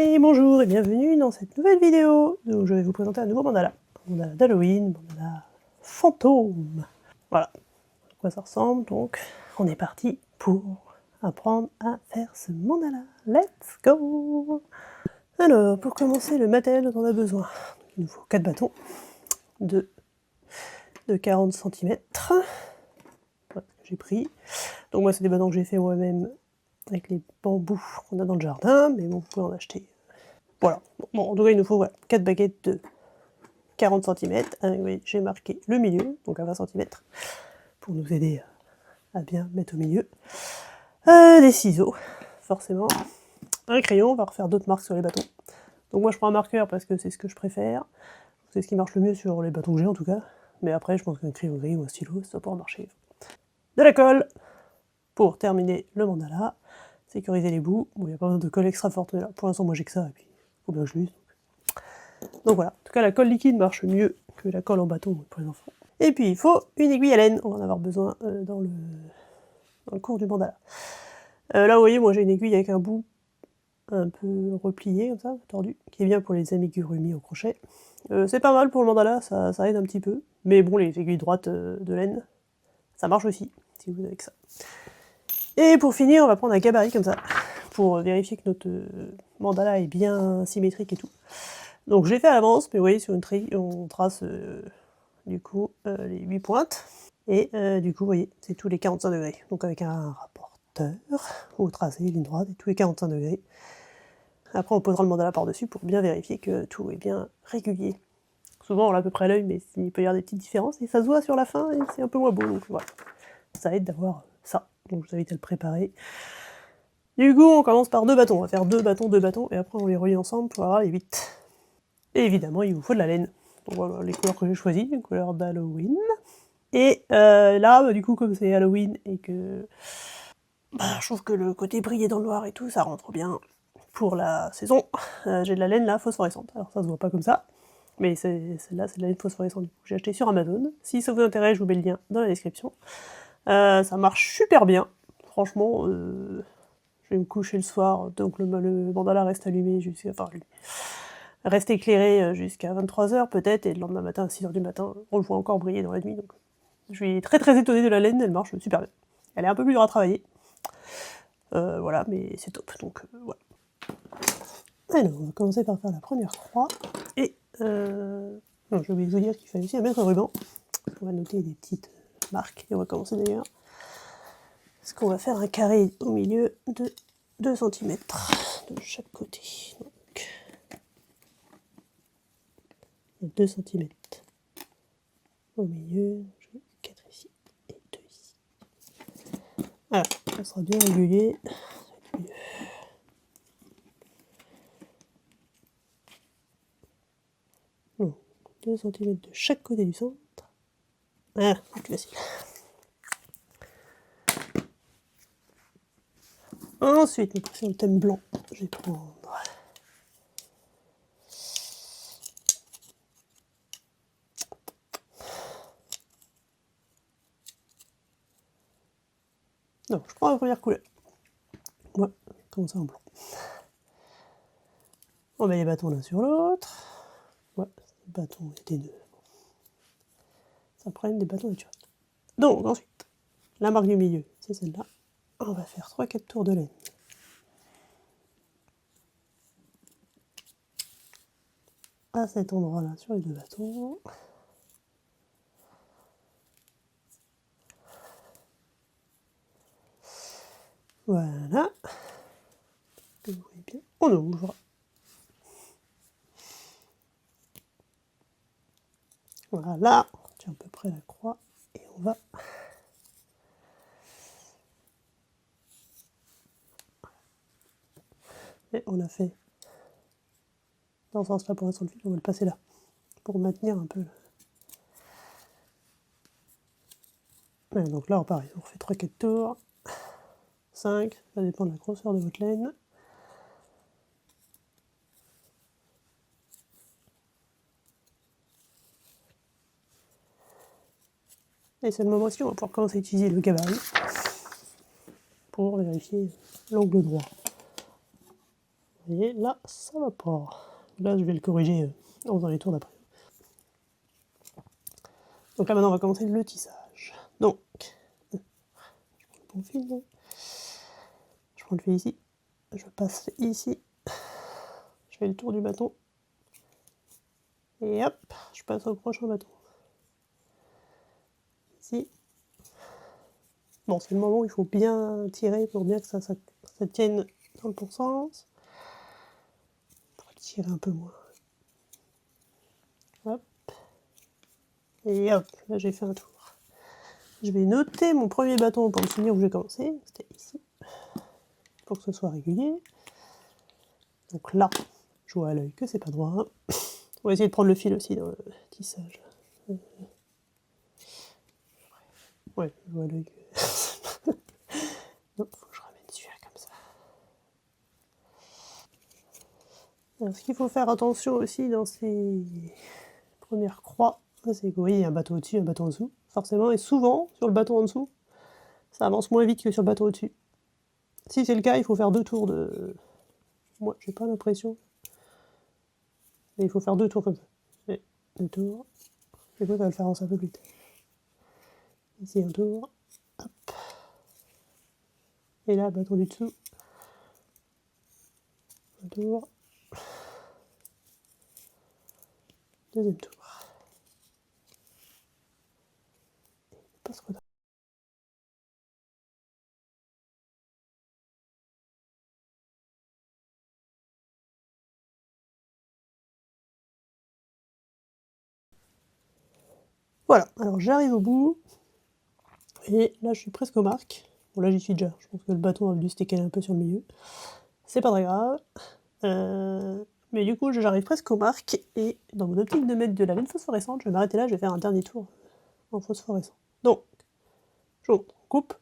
Et bonjour et bienvenue dans cette nouvelle vidéo où je vais vous présenter un nouveau mandala. Un mandala d'Halloween, mandala fantôme. Voilà à quoi ça ressemble, donc on est parti pour apprendre à faire ce mandala. Let's go! Alors, pour commencer, le matériel dont on a besoin. Il nous faut 4 bâtons de 40 cm. Voilà ce que j'ai pris. Donc moi c'est des bâtons que j'ai fait moi-même avec les bambous qu'on a dans le jardin, mais bon, vous pouvez en acheter. Voilà. Bon, en tout cas, il nous faut 4 baguettes de 40 cm. Oui, j'ai marqué le milieu, donc à 20 cm, pour nous aider à bien mettre au milieu. Des ciseaux, forcément. Un crayon, on va refaire d'autres marques sur les bâtons. Donc moi, je prends un marqueur parce que c'est ce que je préfère. C'est ce qui marche le mieux sur les bâtons que j'ai, en tout cas. Mais après, je pense qu'un crayon gris ou un stylo, ça pourra marcher. De la colle, pour terminer le mandala. Sécuriser les bouts. Bon, il n'y a pas besoin de colle extra forte, mais là, pour l'instant, moi, j'ai que ça, et puis, il faut bien que je l'use. Donc voilà, en tout cas la colle liquide marche mieux que la colle en bâton pour les enfants. Et puis il faut une aiguille à laine, on va en avoir besoin dans le cours du mandala. Là vous voyez, moi j'ai une aiguille avec un bout un peu replié, comme ça, tordu, qui est bien pour les amigurumis au crochet. C'est pas mal pour le mandala, ça aide un petit peu, mais bon, les aiguilles droites de laine, ça marche aussi, si vous avez que ça. Et pour finir, on va prendre un gabarit comme ça, pour vérifier que notre mandala est bien symétrique et tout. Donc je l'ai fait à l'avance, mais vous voyez sur une trille, on trace du coup les 8 pointes. Et du coup, vous voyez, c'est tous les 45 degrés. Donc avec un rapporteur, vous tracez ligne droite et tous les 45 degrés. Après, on posera le mandala par-dessus pour bien vérifier que tout est bien régulier. Souvent, on l'a à peu près à l'œil, mais il peut y avoir des petites différences et ça se voit sur la fin et c'est un peu moins beau. Donc voilà, ça aide d'avoir ça. Donc je vous invite à le préparer. Du coup, on commence par 2 bâtons. On va faire 2 bâtons, et après on les relie ensemble pour avoir les 8. Et évidemment, il vous faut de la laine. Donc voilà les couleurs que j'ai choisies, les couleurs d'Halloween. Et là, bah, du coup, comme c'est Halloween et que je trouve que le côté briller dans le noir et tout, ça rentre bien pour la saison, j'ai de la laine là phosphorescente. Alors ça se voit pas comme ça, mais celle-là, c'est de la laine phosphorescente que j'ai acheté sur Amazon. Si ça vous intéresse, je vous mets le lien dans la description. Ça marche super bien, franchement. Je vais me coucher le soir, donc le mandala reste allumé jusqu'à... Enfin, reste éclairé jusqu'à 23h peut-être, et le lendemain matin à 6h du matin, on le voit encore briller dans la nuit. Donc je suis très très étonnée de la laine, elle marche super bien. Elle est un peu plus dure à travailler, voilà, mais c'est top, donc voilà. Alors, on va commencer par faire la première croix, et... non, j'ai oublié de vous dire qu'il fallait aussi mettre un ruban. On va noter des petites marques, et on va commencer d'ailleurs. Parce qu'on va faire un carré au milieu de 2 cm de chaque côté. Donc, 2 cm au milieu, 4 ici et 2 ici. Voilà, ça sera bien régulier. Donc, 2 cm de chaque côté du centre. Voilà, c'est plus facile. Ensuite, nous passons au thème blanc. Je vais prendre... Non, je prends la première couleur. Ouais, comme ça en blanc. On met les bâtons l'un sur l'autre. Ouais, les bâtons et des nœuds. Ça prenne des bâtons naturels. Donc, ensuite, la marque du milieu, c'est celle-là. On va faire 3-4 tours de laine. À cet endroit-là, sur les 2 bâtons. Voilà. Que vous voyez bien. On ouvre. Voilà. On tient à peu près la croix. Et on va... Et on a fait dans ce sens-là pour l'instant le fil. On va le passer là. Pour maintenir un peu... Voilà, donc là, pareil. On refait 3-4 tours. 5. Ça dépend de la grosseur de votre laine. Et c'est le moment aussi où on va pouvoir commencer à utiliser le gabarit pour vérifier l'angle droit. Et là, ça va pas. Là, je vais le corriger en faisant les tours d'après. Donc là, maintenant, on va commencer le tissage. Donc, je prends le bon fil. Je prends le fil ici. Je passe ici. Je fais le tour du bâton. Et hop, je passe au prochain bâton. Ici. Bon, c'est le moment où il faut bien tirer pour bien que ça tienne dans le bon sens. On pourrait tirer un peu moins. Hop. Et hop, là j'ai fait un tour. Je vais noter mon premier bâton pour me souvenir où j'ai commencé. C'était ici. Pour que ce soit régulier. Donc là, je vois à l'œil que c'est pas droit. On va essayer de prendre le fil aussi dans le tissage. Ouais, je vois à l'œil que... Non, faut que je ramène celui-là comme ça. Alors, ce qu'il faut faire attention aussi dans ces premières croix, c'est que oui, il y a un bâton au-dessus, un bâton en dessous, forcément, et souvent, sur le bâton en dessous, ça avance moins vite que sur le bâton au-dessus. Si c'est le cas, il faut faire 2 tours de... Moi, j'ai pas l'impression. Mais il faut faire 2 tours comme ça. Et 2 tours. Du coup, ça va le faire avancer un peu plus vite. Ici, un tour. Hop. Et là, bâton du dessous. Un tour. Deuxième tour. Pas ce qu'on a. Voilà, alors j'arrive au bout. Et là, je suis presque aux marques. Bon, là, j'y suis déjà. Je pense que le bâton a dû se décaler un peu sur le milieu. C'est pas très grave. Mais du coup, j'arrive presque aux marques. Et dans mon optique de mettre de la laine phosphorescente, je vais m'arrêter là. Je vais faire un dernier tour en phosphorescent. Donc, je coupe.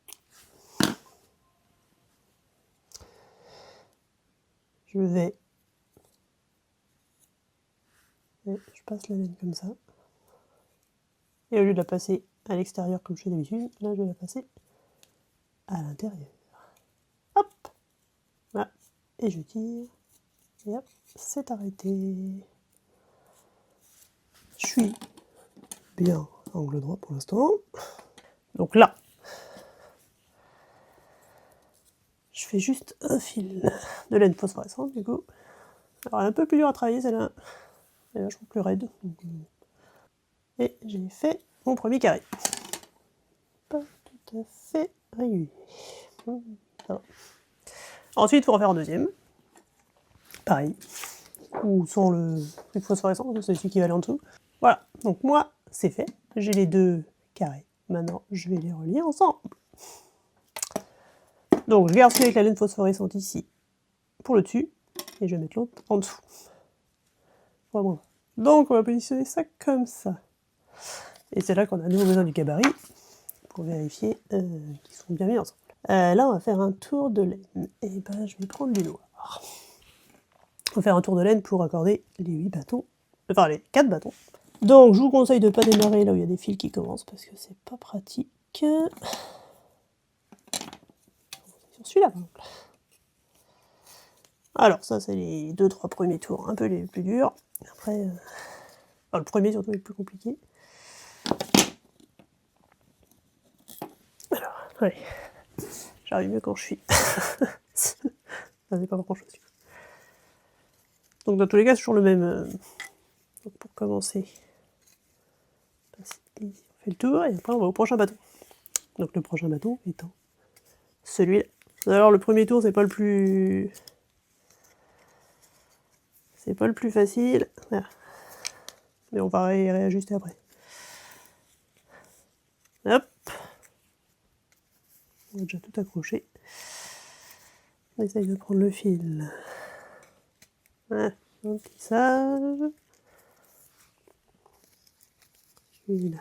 Je vais... Et je passe la laine comme ça. Et au lieu de la passer à l'extérieur comme je fais d'habitude, là, je vais la passer à l'intérieur. Hop! Voilà. Et je tire. Et hop, c'est arrêté. Je suis bien angle droit pour l'instant. Donc là, je fais juste un fil de laine phosphorescente du coup. Alors elle est un peu plus dure à travailler celle-là. Elle est vachement plus raide. Et j'ai fait mon premier carré. Pas tout à fait régulier. Ça va. Ensuite, il faut refaire un deuxième. Pareil. Ou sans le truc phosphorescent, c'est celui qui va aller en dessous. Voilà, donc moi, c'est fait. J'ai les 2 carrés. Maintenant, je vais les relier ensemble. Donc, je garde celui avec la laine phosphorescente ici, pour le dessus, et je vais mettre l'autre en dessous. Vraiment. Donc, on va positionner ça comme ça. Et c'est là qu'on a à nouveau besoin du gabarit, pour vérifier qu'ils sont bien mis ensemble. Là, on va faire un tour de laine. Et ben, je vais prendre du noir. On va faire un tour de laine pour accorder les 8 bâtons, enfin les 4 bâtons. Donc, je vous conseille de ne pas démarrer là où il y a des fils qui commencent, parce que c'est pas pratique. Sur celui-là, par exemple. Alors, ça, c'est les 2-3 premiers tours, un peu les plus durs. Après, enfin, le premier surtout est le plus compliqué. Alors, allez. J'arrive mieux quand je suis. Ça n'est pas grand chose. Donc, dans tous les cas, c'est toujours le même. Donc, pour commencer, on fait le tour et après, on va au prochain bâton. Donc, le prochain bâton étant celui-là. Alors, le premier tour, c'est pas le plus. C'est pas le plus facile. Voilà. Mais on va réajuster après. Hop. On a déjà tout accroché. On essaye de prendre le fil. Voilà, un tissage. Celui-là.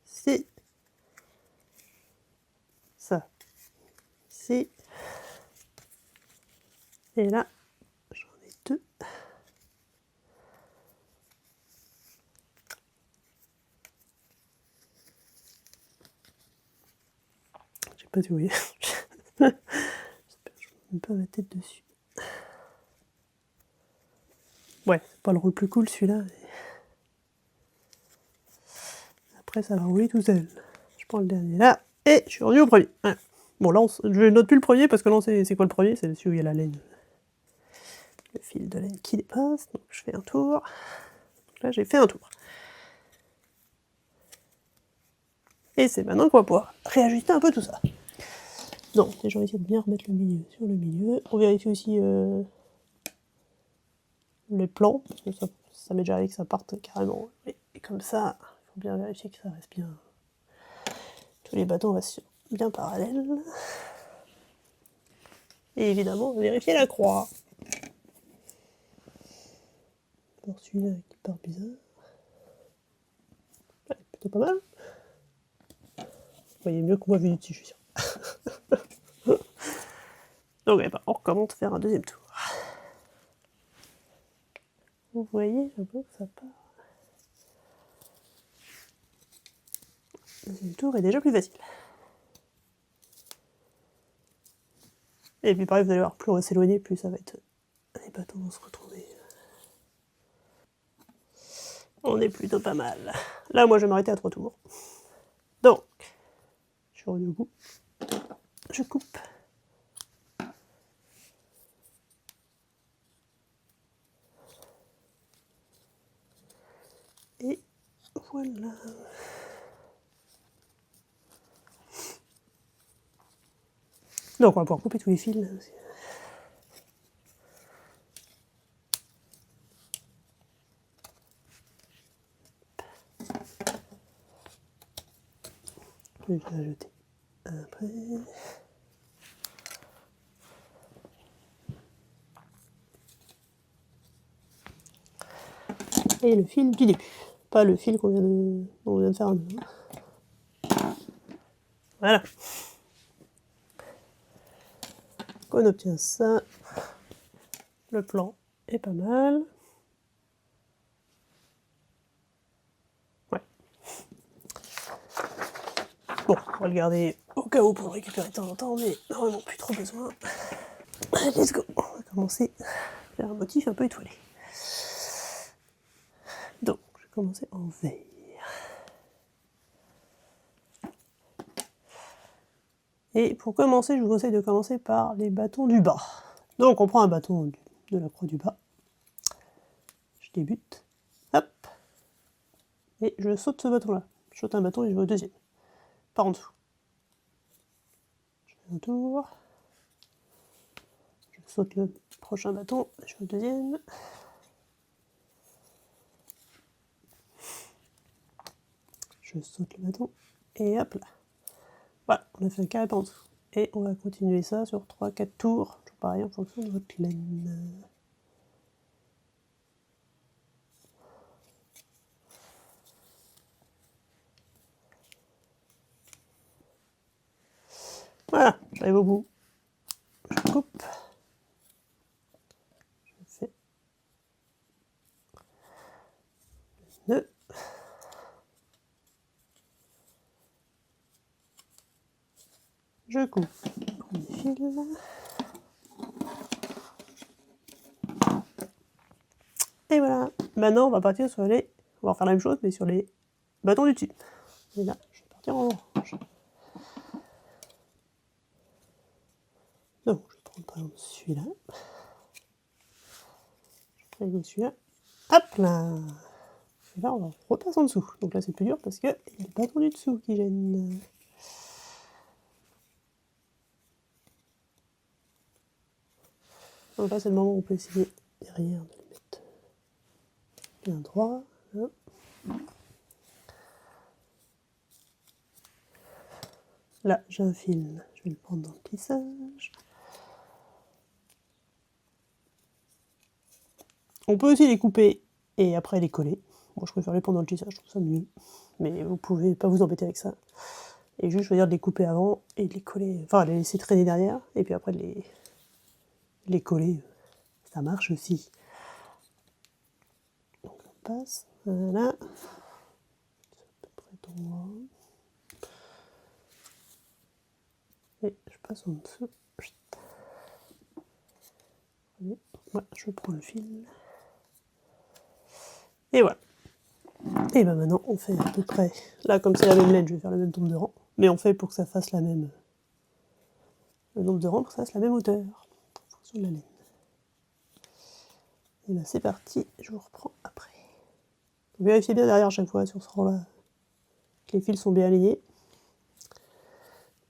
C'est ça. C'est. Et là, j'en ai 2. Je sais pas si vous voyez. J'espère que je ne mets pas ma tête dessus. Ouais, c'est pas le rôle plus cool celui-là. Après, ça va rouler tout seul. Je prends le dernier là, et je suis rendu au premier. Voilà. Bon, là, je note plus le premier, parce que là, c'est quoi le premier? C'est celui où il y a la laine. Le fil de laine qui dépasse, donc je fais un tour. Donc là, j'ai fait un tour. Et c'est maintenant qu'on va pouvoir réajuster un peu tout ça. Donc, déjà, on va essayer de bien remettre le milieu sur le milieu. On vérifie aussi les plans, parce que ça m'est déjà arrivé que ça parte carrément. Et comme ça, il faut bien vérifier que ça reste bien. Tous les bâtons restent bien parallèles. Et évidemment, vérifier la croix. Pour celui-là qui part bizarre. Ouais, plutôt pas mal. Vous voyez mieux que moi vu du dessus, je suis sûr. Donc on recommence à faire un deuxième tour. Vous voyez un peu que ça part. Le deuxième tour est déjà plus facile. Et puis pareil, vous allez voir, plus on va s'éloigner, plus ça va être... Les bâtons vont se retrouver. On est plutôt pas mal. Là, moi, je vais m'arrêter à 3 tours. Donc, je suis revenu au bout. Je coupe. Et voilà. Donc, on va pouvoir couper tous les fils. Là, aussi. Je vais ajouter après. Et le fil du début. Pas le fil qu'on vient de faire un nœud. Voilà. On obtient ça. Le plan est pas mal. Ouais. Bon, on va le garder au cas où pour le récupérer de temps en temps, mais normalement plus trop besoin. Let's go. On va commencer à faire un motif un peu étoilé. Donc, je vais commencer en vert. Et pour commencer, je vous conseille de commencer par les bâtons du bas. Donc, on prend un bâton de la croix du bas. Je débute. Hop. Et je saute ce bâton-là. Je saute un bâton et je vais au deuxième. Par en dessous. Je fais un tour. Je saute le prochain bâton. Je vais au deuxième. Je saute le bâton. Et hop là. Voilà, on a fait un carré par en dessous. Et on va continuer ça sur 3-4 tours. Toujours pareil en fonction de votre laine. Voilà, j'arrive au bout. Je coupe. Je fais le nœud. Je coupe le premier fil. Et voilà. Maintenant, on va partir sur les... On va refaire la même chose, mais sur les bâtons du dessus. Et là, je vais partir en orange. Donc, je vais prendre par exemple celui-là. Je prends celui-là. Hop là. Et là, on repasse en dessous. Donc là, c'est plus dur parce qu'il y a le bâton du dessous qui gêne. Donc là, c'est le moment où on peut essayer derrière de le mettre bien droit. Hop. Là, j'ai un fil. Je vais le prendre dans le plissage. On peut aussi les couper et après les coller. Moi, je préfère les prendre dans le tissage, je trouve ça mieux. Mais vous pouvez pas vous embêter avec ça. Et juste choisir de les couper avant et de les coller, enfin les laisser traîner derrière, et puis après de les coller. Ça marche aussi. Donc on passe, voilà. C'est à peu près droit. Et je passe en dessous. Ouais, je prends le fil. Et voilà. Et ben maintenant, on fait à peu près... Là, comme c'est la même laine, je vais faire le même nombre de rangs. Mais on fait pour que ça fasse la même... Le nombre de rangs pour que ça fasse la même hauteur. En fonction de la laine. Et ben c'est parti, je vous reprends après. Vérifiez bien derrière chaque fois sur ce rang-là que les fils sont bien alignés.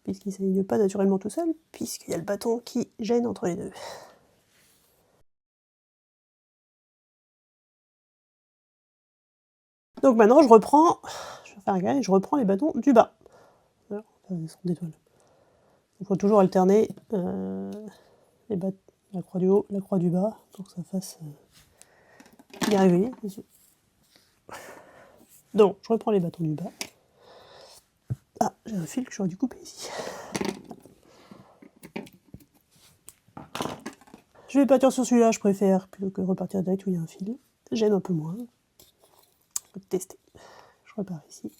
Puisqu'ils ne s'alignent pas naturellement tout seuls, puisqu'il y a le bâton qui gêne entre les deux. Donc maintenant, je reprends les bâtons du bas. Alors, on va descendre d'étoile. Il faut toujours alterner la croix du haut, la croix du bas, pour que ça fasse bien régulier. Donc, je reprends les bâtons du bas. Ah, j'ai un fil que j'aurais dû couper ici. Je vais partir sur celui-là, je préfère, plutôt que repartir direct où il y a un fil. Gêne un peu moins. Je vais tester. Je repars ici.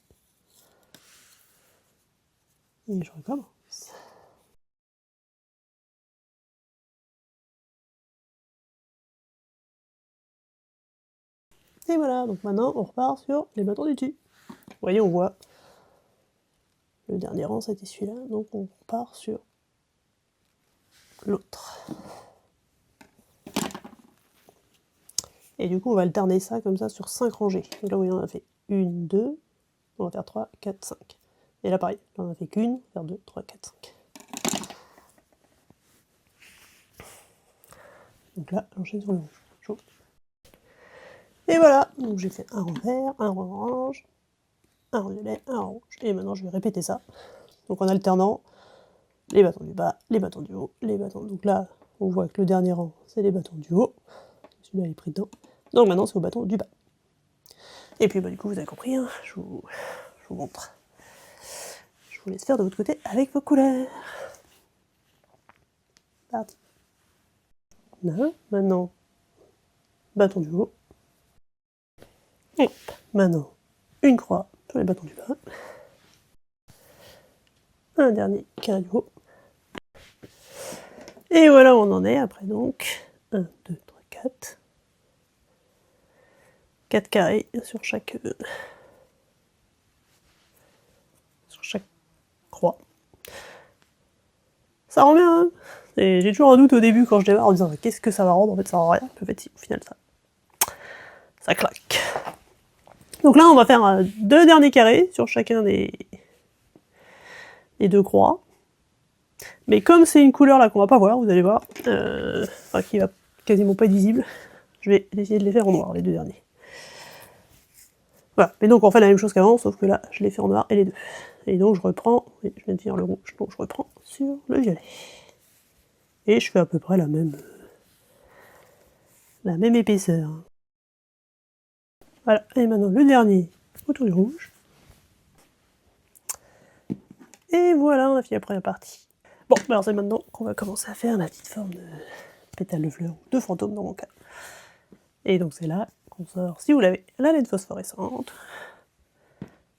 Et je recommence. Et voilà, donc maintenant on repart sur les bâtons du dessus. Vous voyez, on voit le dernier rang, c'était celui-là, donc on repart sur l'autre. Et du coup, on va alterner ça comme ça sur 5 rangées. Donc là, vous voyez, on a fait 1, 2, on va faire 3, 4, 5. Et là, pareil, là, on a fait qu'une, on va faire 2, 3, 4, 5. Donc là, j'enchaîne sur le rouge. Chaud. Et voilà, donc j'ai fait un rang vert, un rang orange, un rang violet, un rang rouge. Et maintenant, je vais répéter ça. Donc en alternant les bâtons du bas, les bâtons du haut, les bâtons. Donc là, on voit que le dernier rang, c'est les bâtons du haut. Celui-là, il est pris dedans. Donc maintenant, c'est au bâton du bas. Et puis, bah, du coup, vous avez compris, hein, je vous montre. Je vous laisse faire de votre côté avec vos couleurs. Parti. Là, maintenant, bâton du haut. Hop. Maintenant, une croix sur les bâtons du bas. Un dernier carré du haut. Et voilà où on en est après donc. 1, 2, 3, 4. 4 carrés sur chaque croix. Ça rend bien, hein. J'ai toujours un doute au début quand je démarre en disant qu'est-ce que ça va rendre, en fait ça rend rien. En fait, si, au final ça claque. Donc là on va faire 2 derniers carrés sur chacun des 2 croix. Mais comme c'est une couleur là qu'on va pas voir, vous allez voir, enfin qui va quasiment pas être visible, je vais essayer de les faire en noir, les 2 derniers. Voilà, mais donc on fait la même chose qu'avant, sauf que là je les fais en noir et les 2. Et donc je reprends, je viens de finir le rouge, donc je reprends sur le violet. Et je fais à peu près la même épaisseur. Voilà, et maintenant le dernier autour du rouge. Et voilà, on a fini la première partie. Bon, alors c'est maintenant qu'on va commencer à faire la petite forme de pétale de fleur, ou de fantôme dans mon cas. Et donc c'est là qu'on sort, si vous l'avez, la laine phosphorescente,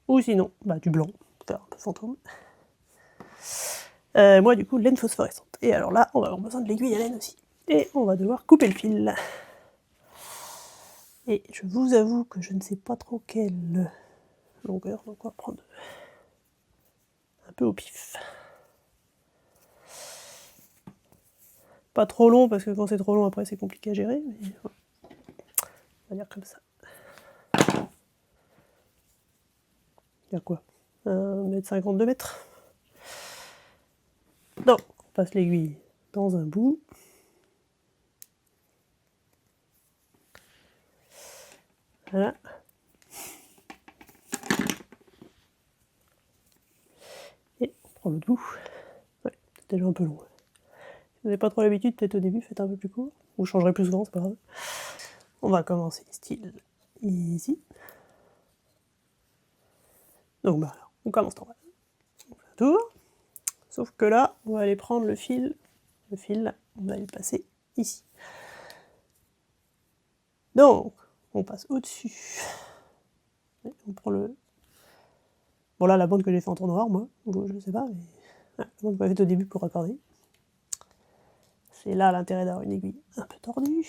ou sinon, bah, du blanc, pour faire un peu fantôme. Moi du coup, laine phosphorescente. Et alors là, on va avoir besoin de l'aiguille à laine aussi. Et on va devoir couper le fil. Et je vous avoue que je ne sais pas trop quelle longueur, donc on va prendre un peu au pif. Pas trop long, parce que quand c'est trop long, après c'est compliqué à gérer, mais voilà. On va dire comme ça. Il y a quoi 1,50 m, 2 mètres. Donc, on passe l'aiguille dans un bout. Voilà. Et on prend l'autre bout. Ouais, c'est déjà un peu long. Si vous n'avez pas trop l'habitude, peut-être au début, faites un peu plus court. Vous changerez plus souvent, c'est pas grave. On va commencer style ici. Donc bah, on commence en bas. On fait un tour. Sauf que là, on va aller prendre le fil. Le fil, on va le passer ici. Donc, on passe au-dessus. On prend le... Bon là, la bande que j'ai fait en tour noir, moi, je sais pas, mais... la bande qu'on a faite au début pour raccorder. C'est là l'intérêt d'avoir une aiguille un peu tordue.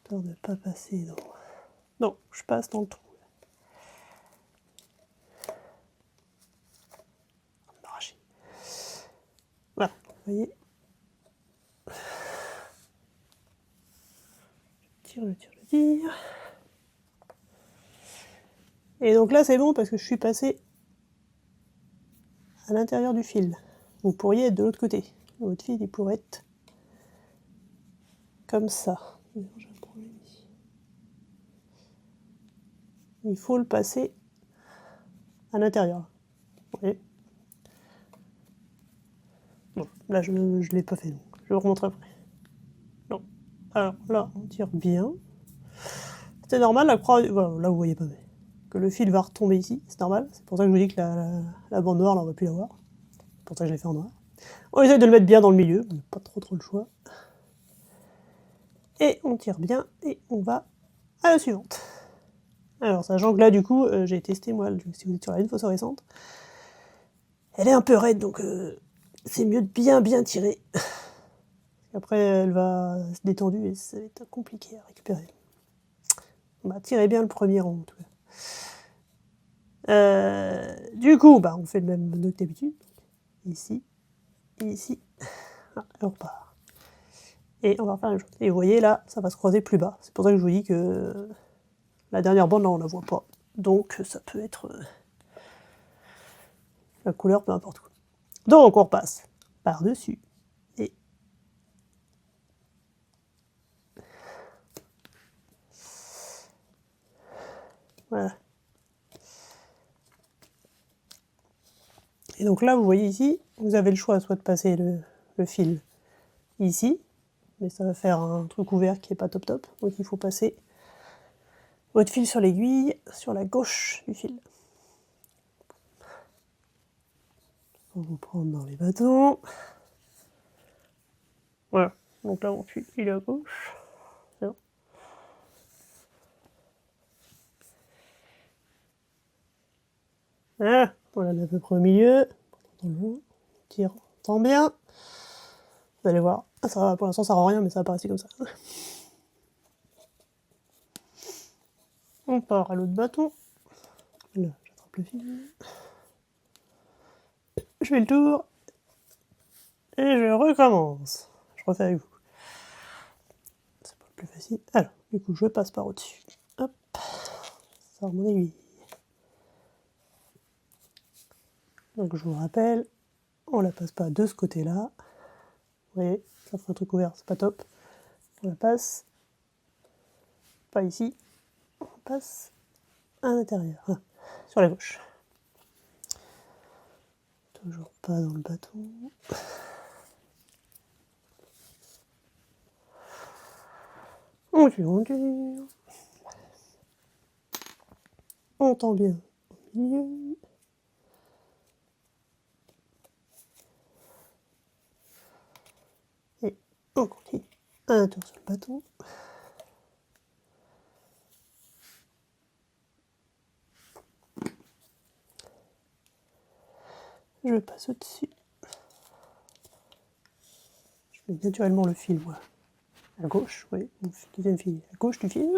Histoire de ne pas passer dans... Non, je passe dans le trou. Arraché. Voilà, vous voyez. Je tire. Et donc là, c'est bon parce que je suis passé à l'intérieur du fil. Vous pourriez être de l'autre côté. Votre fil, il pourrait être comme ça. Il faut le passer à l'intérieur. Vous voyez. Bon, là, je ne l'ai pas fait, donc je vous remontre après. Non. Alors là, on tire bien. C'est normal, la croix... Voilà, là, vous voyez pas, mais... Que le fil va retomber ici, c'est normal. C'est pour ça que je vous dis que la bande noire, là, on va plus la voir. C'est pour ça que je l'ai fait en noir. On essaie de le mettre bien dans le milieu, on n'a pas trop le choix. Et on tire bien, et on va à la suivante. Alors, sachant que là, du coup, j'ai testé, moi, si vous êtes sur la ligne phosphorescente, elle est un peu raide, donc c'est mieux de bien tirer. Après, elle va se détendre et ça va être compliqué à récupérer. Bah, tirez bien le premier rang, en tout cas. Du coup, bah, on fait le même nœud que d'habitude. Ici, ici, ah, et on repart. Et on va faire la même chose. Et vous voyez, là, ça va se croiser plus bas. C'est pour ça que je vous dis que la dernière bande, là, on la voit pas. Donc, ça peut être la couleur, peu importe quoi. Donc, on repasse par-dessus. Et voilà. Et donc là, vous voyez ici, vous avez le choix soit de passer le fil ici, mais ça va faire un truc ouvert qui est pas top. Donc il faut passer votre fil sur l'aiguille, sur la gauche du fil. On va vous prendre dans les bâtons. Voilà. Donc là, mon fil, il est à gauche. C'est bon. Voilà. On l'a mis à peu près au milieu. On tire, on tend bien. Vous allez voir. Ah, ça va, pour l'instant, ça rend rien, mais ça va pas rester comme ça. On part à l'autre bâton. Là, j'attrape le fil. Je fais le tour. Et je recommence. Je refais avec vous. C'est pas le plus facile. Alors, du coup, je passe par au-dessus. Hop. Ça sort mon aiguille. Donc, je vous rappelle, on la passe pas de ce côté-là. Vous voyez, ça fait un truc ouvert, c'est pas top. On la passe pas ici. On passe à l'intérieur. Là, sur la gauche. Toujours pas dans le bâton. On tire. On tend bien au milieu. Et on continue. Un tour sur le bâton. Je passe au-dessus. Je mets naturellement le fil, moi. À gauche, oui, deuxième fil. À gauche du fil.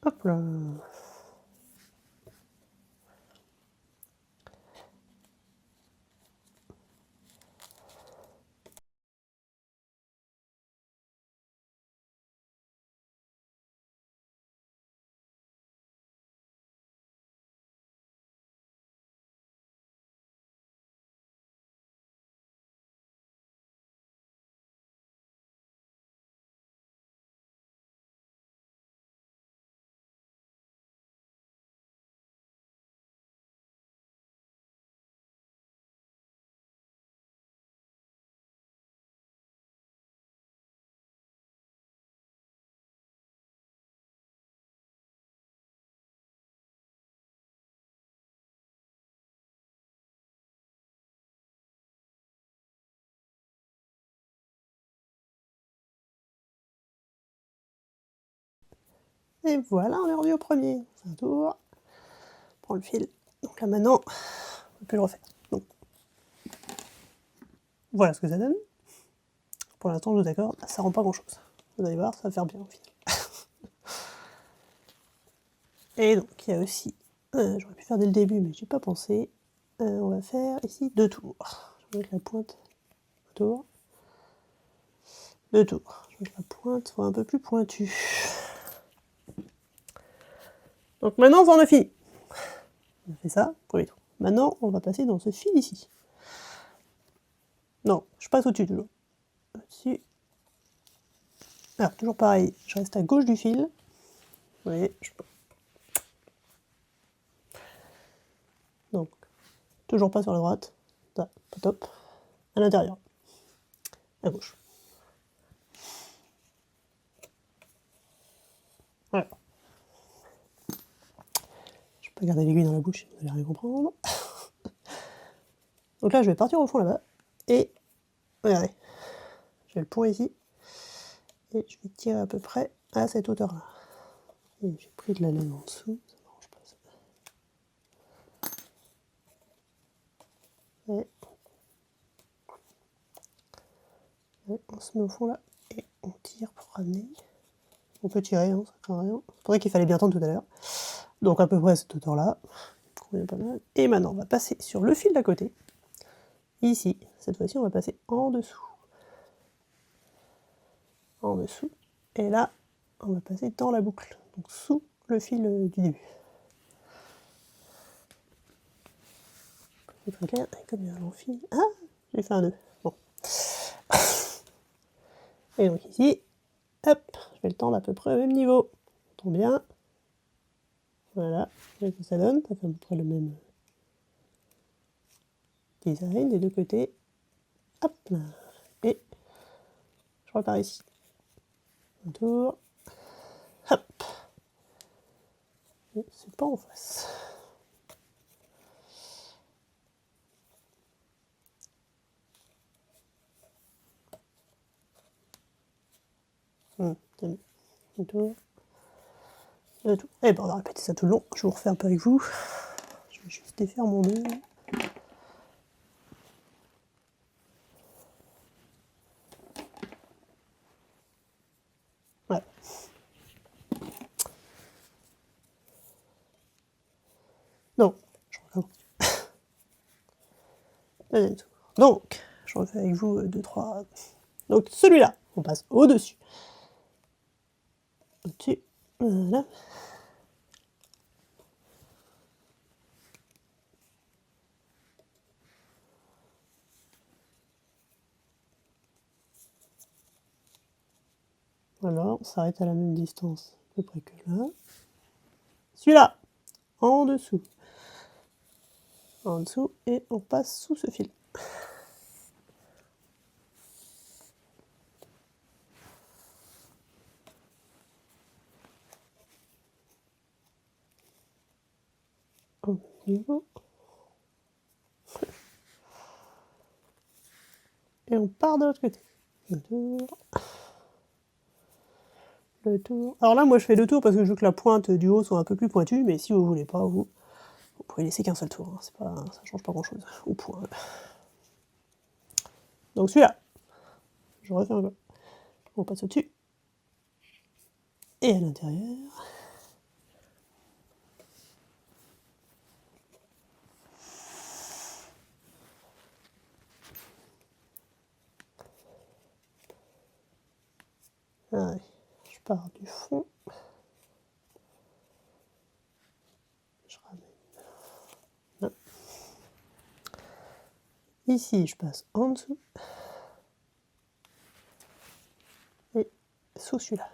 Hop là. Et voilà, on est rendu au premier. C'est un tour. On prend le fil. Donc là maintenant, on ne peut plus le refaire. Donc voilà ce que ça donne. Pour l'instant, je vous accorde, ça rend pas grand chose. Vous allez voir, ça va faire bien au final. Et donc il y a aussi, j'aurais pu faire dès le début, mais j'ai pas pensé. On va faire ici 2 tours. Je vais mettre la pointe. 2 tours. 2 tours. Je vais mettre la pointe soit un peu plus pointue. Donc maintenant, on a fini. On a fait ça, premier tour. Maintenant, on va passer dans ce fil ici. Non, je passe au-dessus toujours. Au-dessus. Alors, toujours pareil, je reste à gauche du fil. Vous voyez, donc, toujours pas sur la droite. Ça, pas top. À l'intérieur. À gauche. Voilà. Je peux garder l'aiguille dans la bouche, vous allez rien comprendre. Donc là, je vais partir au fond là-bas. Et, regardez, j'ai le point ici. Et je vais tirer à peu près à cette hauteur-là. Et j'ai pris de la laine en dessous. Ça m'arrange pas ça. Et on se met au fond là. Et on tire pour ramener. On peut tirer, hein, ça craint rien. C'est pour ça qu'il fallait bien tendre tout à l'heure. Donc à peu près à cette hauteur-là. Pas mal. Et maintenant, on va passer sur le fil d'à côté. Ici, cette fois-ci, on va passer en dessous. En dessous. Et là, on va passer dans la boucle. Donc sous le fil du début. C'est très clair. Et comme il y a un long fil... Ah, j'ai fait un nœud. Bon. Et donc ici, hop, je vais le tendre à peu près au même niveau. On tend bien. Voilà, c'est ce que ça donne. Ça fait à peu près le même design des deux côtés. Hop là. Et je repars ici. Un tour. Hop. Et c'est pas en face. C'est mieux. Un tour. Un tour. Et ben on va répéter ça tout le long. Je vous refais un peu avec vous. Je vais juste défaire mon nœud. Voilà. Donc, je recommence. Deuxième tour. Donc, je refais avec vous 2-3. Donc celui-là, on passe au-dessus. Au-dessus. Voilà. Voilà, on s'arrête à la même distance, à peu près que là. Celui-là, en dessous. En dessous, et on passe sous ce fil. Au niveau. Et on part de l'autre côté. Le tour. Le tour. Alors là, moi, je fais 2 tours parce que je veux que la pointe du haut soit un peu plus pointue, mais si vous voulez pas, vous pouvez laisser qu'un seul tour. Hein. C'est pas, ça change pas grand-chose au point. Donc celui-là, je refais un peu. On passe au-dessus. Et à l'intérieur. Allez, je pars du fond. Je ramène. Là. Ici, je passe en dessous. Et sous celui-là.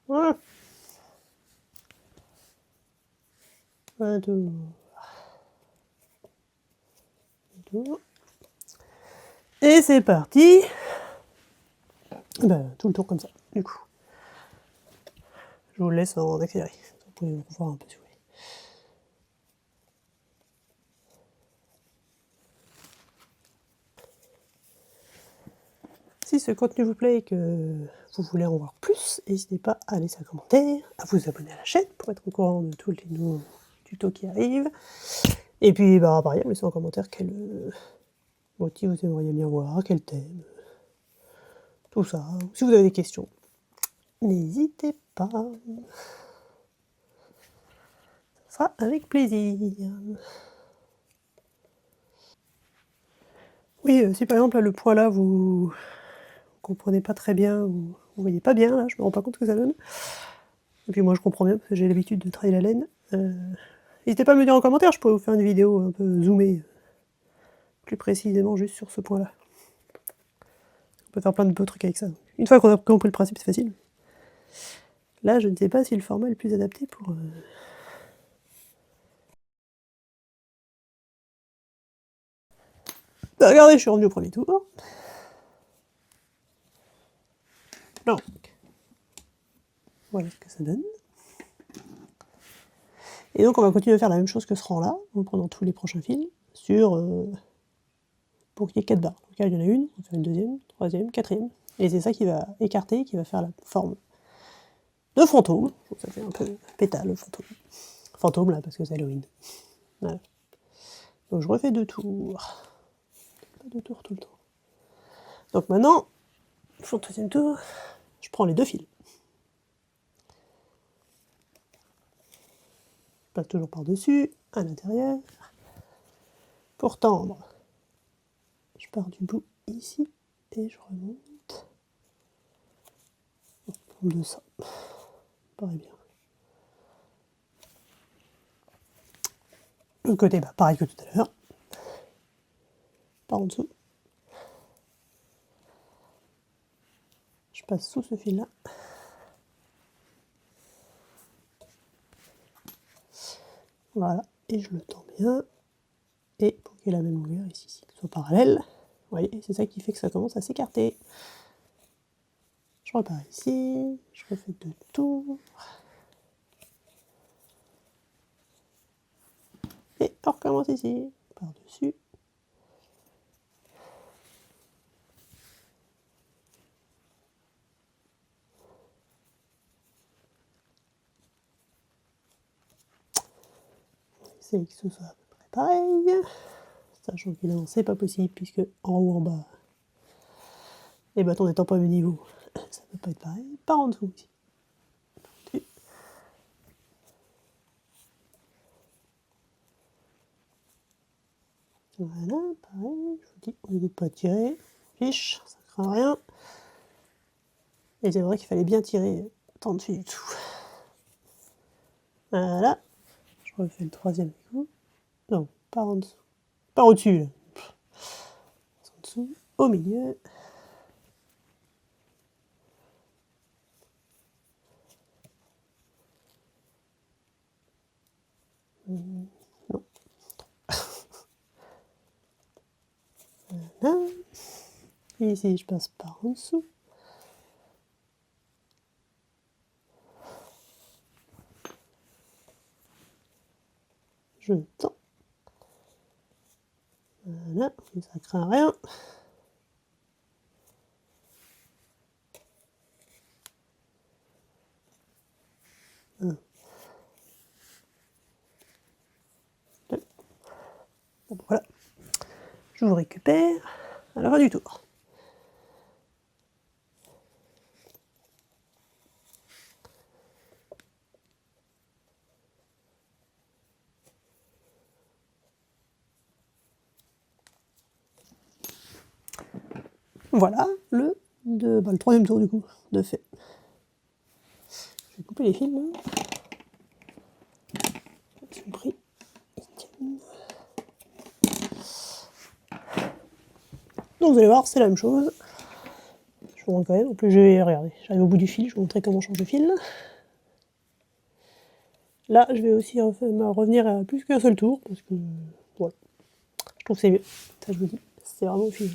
Voilà. Un tour. Un tour. Et c'est parti. Ben, tout le tour comme ça, du coup. Je vous le laisse en accéléré. Vous pouvez voir un peu si vous voulez. si ce contenu vous plaît et que vous voulez en voir plus, n'hésitez pas à laisser un commentaire, à vous abonner à la chaîne pour être au courant de tous les nouveaux tutos qui arrivent. Et puis, bah, pareil, laissez en commentaire quel motif vous aimeriez bien voir, quel thème, tout ça. Si vous avez des questions, n'hésitez pas. Ça sera avec plaisir. Oui, si par exemple, là, le point là, vous comprenez pas très bien, ou vous voyez pas bien, là, je me rends pas compte ce que ça donne. Et puis moi, je comprends bien, parce que j'ai l'habitude de travailler la laine. N'hésitez pas à me le dire en commentaire, je pourrais vous faire une vidéo un peu zoomée, plus précisément juste sur ce point-là. On peut faire plein de beaux trucs avec ça. Une fois qu'on a compris le principe, c'est facile. Là, je ne sais pas si le format est le plus adapté pour... Bah, regardez, je suis revenu au premier tour. Donc, voilà ce que ça donne. Et donc, on va continuer à faire la même chose que ce rang-là, en prenant tous les prochains fils, sur... pour qu'il y ait 4 barres. Donc là, il y en a une, on va faire une deuxième, troisième, quatrième. Et c'est ça qui va écarter, qui va faire la forme de fantôme. Donc ça fait un peu pétale, le fantôme. Fantôme, là, parce que c'est Halloween. Voilà. Donc je refais 2 tours. Pas 2 tours tout le temps. Donc maintenant, pour le deuxième tour, je prends les 2 fils. Je passe toujours par-dessus, à l'intérieur. Pour tendre, je pars du bout ici, et je remonte. De ça. Pareil bien. Le côté, bah, pareil que tout à l'heure. Par en dessous. Je passe sous ce fil-là. Voilà, et je le tends bien. Et pour qu'il y ait la même longueur ici, que ce soit parallèle. Vous voyez, c'est ça qui fait que ça commence à s'écarter. Je repars ici, je refais 2 tours. Et on recommence ici, par-dessus. On essaye que ce soit à peu près pareil. Sachant qu'évidemment, c'est pas possible, puisque en haut, en bas, les bâtons n'étant pas au même niveau, ça peut pas être pareil. Par en dessous aussi. Voilà, pareil, je vous dis, on n'hésite pas à tirer, fiche, ça ne craint rien. Et c'est vrai qu'il fallait bien tirer tant de fil du tout. Voilà, je refais le troisième avec vous. Non, par en dessous. Par au-dessus, là. En dessous, au milieu. Non. Voilà. Et ici, je passe par en dessous. Je tends. Voilà, ça craint rien. Un. Deux. Bon, voilà. Je vous récupère à la fin du tour. Voilà le troisième tour du coup, de fait. Je vais couper les fils là. Ils sont pris. Ils tiennent. Donc vous allez voir, c'est la même chose. Je vous montre quand même. En plus, je vais regarder. J'arrive au bout du fil, je vais vous montrer comment on change de fil. Là, je vais aussi revenir à plus qu'un seul tour, parce que voilà. Je trouve que c'est mieux. Ça, je vous dis, c'est vraiment fini.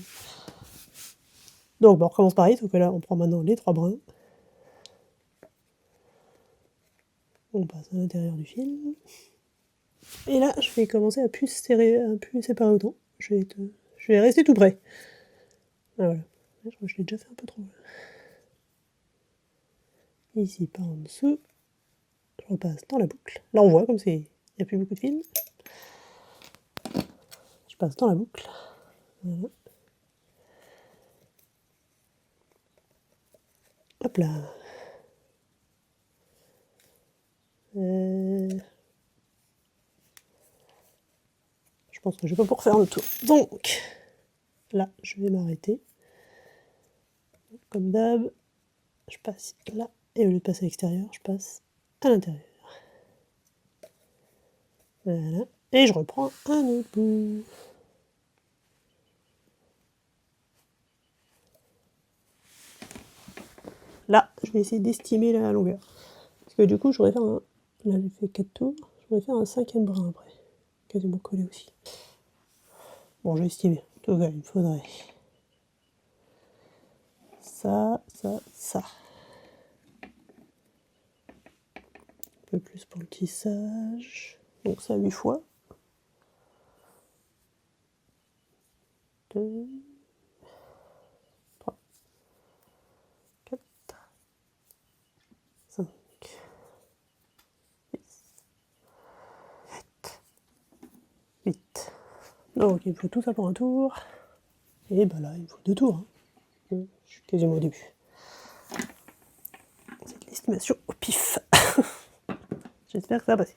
Donc, bah, on recommence pareil, sauf que là, on prend maintenant les 3 brins. On passe à l'intérieur du fil. Et là, je vais commencer à plus séparer autant. Je vais rester tout près. Ah, voilà. Je crois que je l'ai déjà fait un peu trop. Ici, par en dessous. Je repasse dans la boucle. Là, on voit comme c'est... Il n'y a plus beaucoup de fils. Je passe dans la boucle. Voilà. Hop là. Je pense que je vais pas pour faire le tour. Donc, là, je vais m'arrêter. Comme d'hab, je passe là. Et au lieu de passer à l'extérieur, je passe à l'intérieur. Voilà. Et je reprends un autre bout. Là, je vais essayer d'estimer la longueur. Parce que du coup, j'aurais fait un... Là, j'ai fait 4 tours. J'aurais fait un 5e brin après. Quasiment collé aussi. Bon, je vais estimer. En tout cas, il me faudrait... ça. Un peu plus pour le tissage. Donc ça 8 fois. 2, 3, 4, 5, 6, 7, 8. Donc il me faut tout ça pour un tour. Et bah là, il me faut 2 tours. Je suis quasiment au début. C'est l'estimation au pif. J'espère que ça va passer.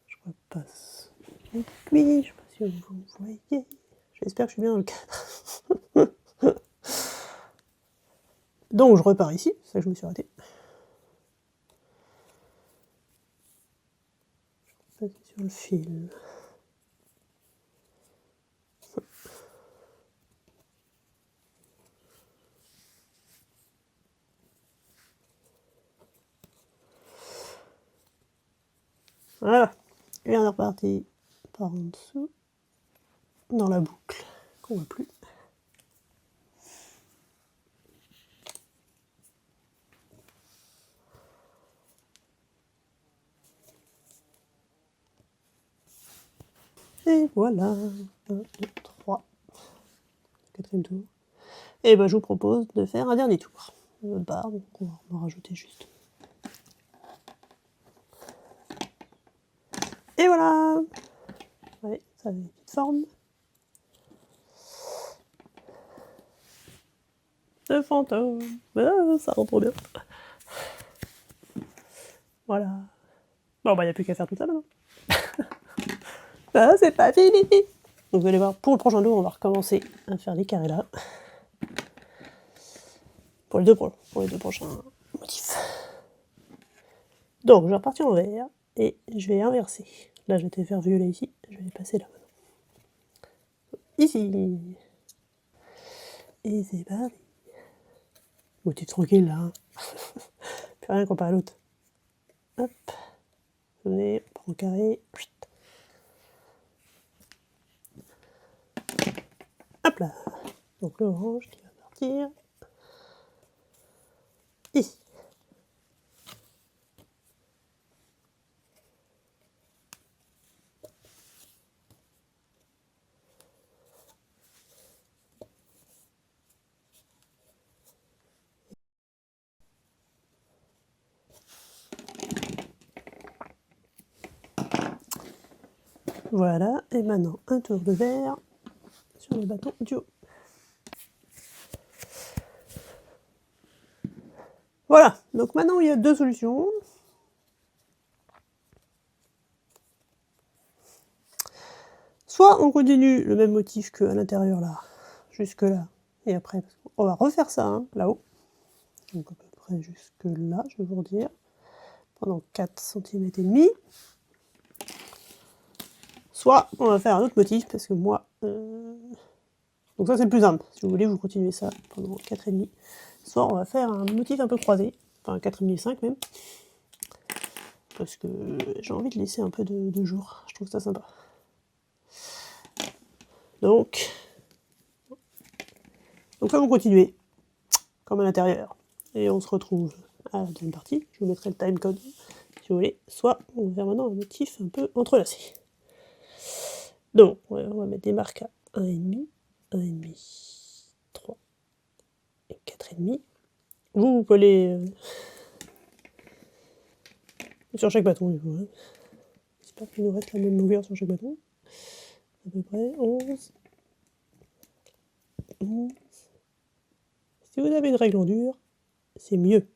Je repasse l'aiguille. Je sais pas si vous voyez. J'espère que je suis bien dans le cadre. Donc je repars ici, c'est ça que je me suis arrêté. Je vais passer sur le fil. Voilà. Et on est reparti par en dessous, dans la boucle, qu'on voit plus. Et voilà, 1, 2, 3, 4e tour. Et ben je vous propose de faire un dernier tour. Une barre, donc on va en rajouter juste. Et voilà. Ouais, ça a une petite forme. De fantôme. Ah, ça rend trop bien. Voilà. Bon bah il n'y a plus qu'à faire tout ça maintenant. Ah, c'est pas fini. Donc vous allez voir, pour le prochain tour, on va recommencer à faire les carrés là. Pour les deux prochains motifs. Donc je vais repartir en vert et je vais inverser. Là j'étais faire violet ici, je vais passer là maintenant. Ici. Et c'est parti. Motif tranquille là. Hein. Plus rien comparé à l'autre. Hop. Venez, on prend le carré. Hop là. Donc l'orange qui va partir. Ici. Voilà, et maintenant un tour de vert sur le bâton du haut. Voilà, donc maintenant il y a deux solutions. Soit on continue le même motif qu'à l'intérieur là, jusque là, et après on va refaire ça hein, là-haut, donc à peu près jusque là, je vais vous redire, pendant 4 cm et demi. Soit on va faire un autre motif, parce que moi... Donc ça c'est le plus simple, si vous voulez vous continuez ça pendant 4,5. Soit on va faire un motif un peu croisé, enfin 4,5, 5 même, parce que j'ai envie de laisser un peu de jour, je trouve ça sympa. Donc là vous continuez, comme à l'intérieur, et on se retrouve à la deuxième partie. Je vous mettrai le timecode si si vous voulez, soit on va faire maintenant un motif un peu entrelacé. Donc, on va mettre des marques à 1,5, 1,5, 3 et 4,5. Vous collez sur chaque bâton, du coup. Hein. J'espère qu'il nous reste la même longueur sur chaque bâton. À peu près 11. 11. Si vous avez une règle en dur, c'est mieux.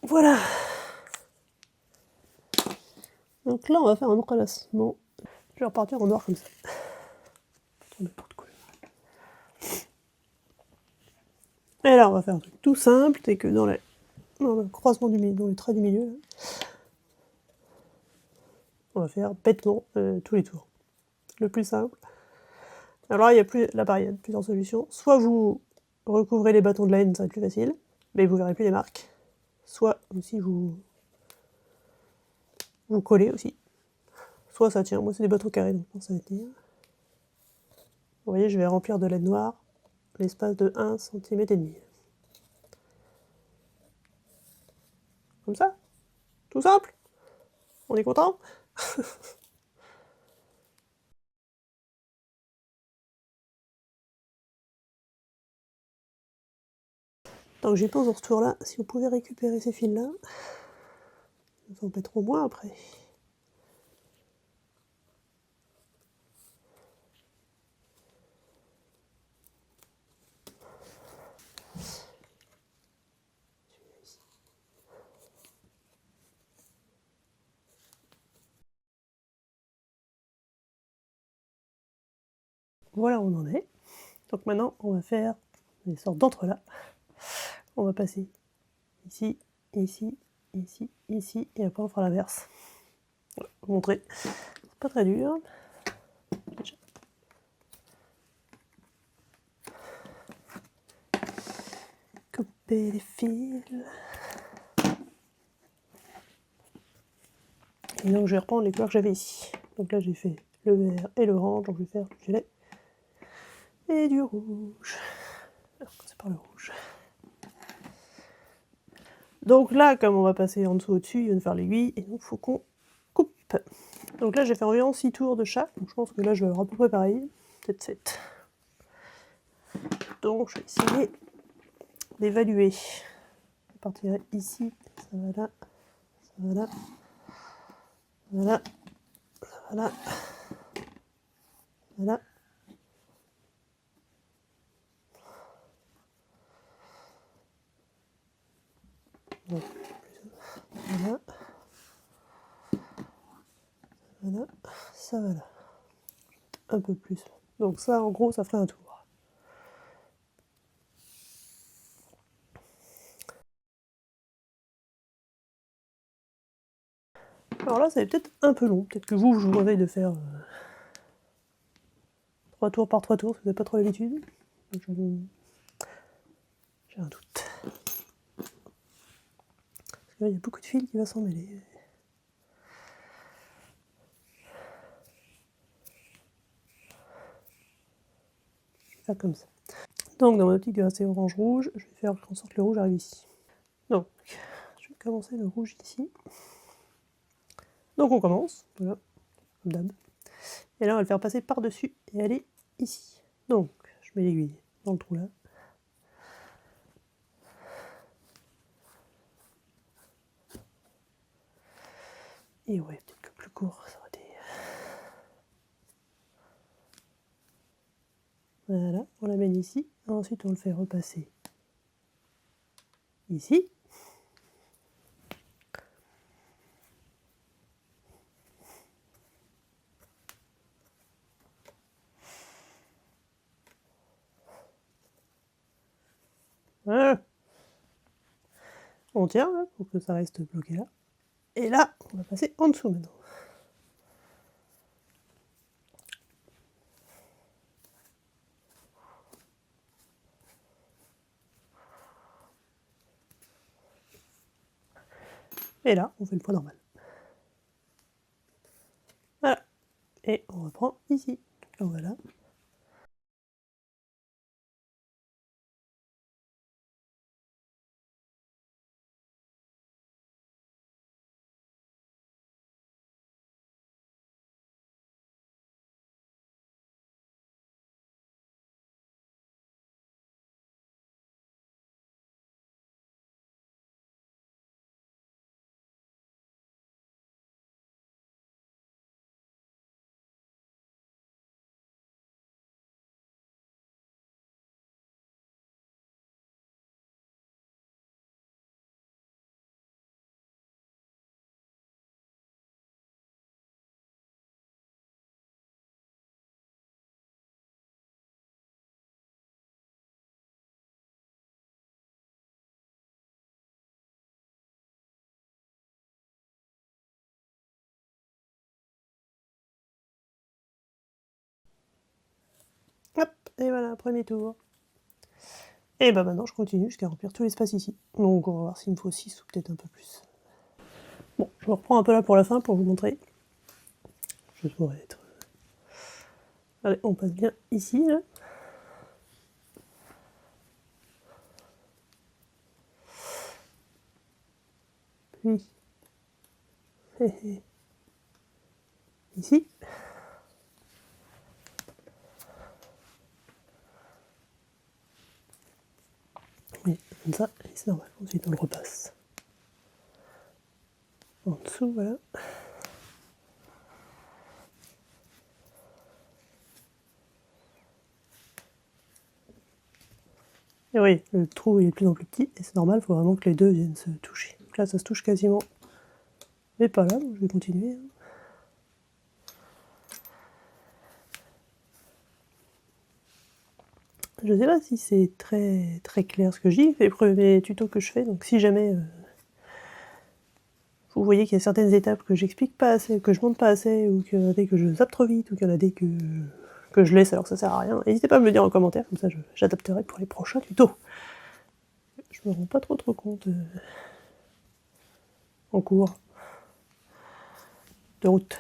Voilà. Donc là, on va faire un entrelacement. Je vais repartir en noir comme ça. Et là, on va faire un truc tout simple, c'est que dans le croisement du milieu, dans les traits du milieu, là, on va faire bêtement tous les tours. Le plus simple. Alors là, il y a plusieurs solutions. Soit vous recouvrez les bâtons de laine, ça va être plus facile, mais vous verrez plus les marques. Soit aussi vous collez aussi. Soit ça tient. Moi, c'est des bâtons carrés, donc ça va tenir. Vous voyez, je vais remplir de laine noire l'espace de 1,5 cm. Comme ça. Tout simple. On est content? Tant que j'y pense dans ce tour-là, si vous pouvez récupérer ces fils-là, ça vous mettre au moins après. Voilà où on en est. Donc maintenant, on va faire des sortes d'entrelacs. On va passer ici, ici, ici, ici, et après on fera l'inverse. Voilà, pour vous montrer. C'est pas très dur. Déjà. Couper les fils. Et donc je vais reprendre les couleurs que j'avais ici. Donc là j'ai fait le vert et l'orange, donc je vais faire du violet et du rouge. Alors, c'est par le rouge. Donc là, comme on va passer en dessous au-dessus, il va nous faire l'aiguille, et donc il faut qu'on coupe. Donc là j'ai fait environ 6 tours de chaque, donc je pense que là je vais avoir à peu près pareil, peut-être 7. Donc je vais essayer d'évaluer. Je partirai ici, ça va là, ça va là, ça va là, ça va là, voilà. Voilà. Voilà. Ça va là. Un peu plus. Donc ça, en gros, ça ferait un tour. Alors là, ça va peut-être un peu long. Peut-être que vous, je vous conseille de faire 3 tours par 3 tours, si vous n'avez pas trop l'habitude. J'ai un doute. Parce que là, il y a beaucoup de fils qui vont s'en mêler. Je vais faire comme ça. Donc, dans mon optique de rester orange-rouge, je vais faire en sorte que le rouge arrive ici. Donc, je vais commencer le rouge ici. Donc, on commence, voilà, comme d'hab. Et là, on va le faire passer par-dessus et aller ici. Donc, je mets l'aiguille dans le trou là. Et ouais, peut-être que plus court, ça aurait été... Voilà, on l'amène ici. Ensuite, on le fait repasser ici. Voilà. On tient là, pour que ça reste bloqué là. Et là, on va passer en dessous maintenant. Et là, on fait le point normal. on reprend ici. Donc voilà. Hop, et voilà, premier tour. Et bah maintenant je continue jusqu'à remplir tout l'espace ici. Donc on va voir s'il me faut 6 ou peut-être un peu plus. Bon, je me reprends un peu là pour la fin pour vous montrer. Je pourrais être... Allez, on passe bien ici, là. Puis... ici. Oui, comme ça, c'est normal. Ensuite on le repasse. En dessous, voilà. Et oui, le trou il est de plus en plus petit, et c'est normal, il faut vraiment que les deux viennent se toucher. Donc là, ça se touche quasiment, mais pas là, donc je vais continuer. Je sais pas si c'est très clair ce que je dis, c'est les premiers tutos que je fais, donc si jamais vous voyez qu'il y a certaines étapes que j'explique pas assez, que je montre pas assez, ou qu'il y en a des que je zappe trop vite, ou qu'il y en a des que je laisse alors que ça sert à rien, n'hésitez pas à me le dire en commentaire, comme ça j'adapterai pour les prochains tutos. Je me rends pas trop compte en cours de route.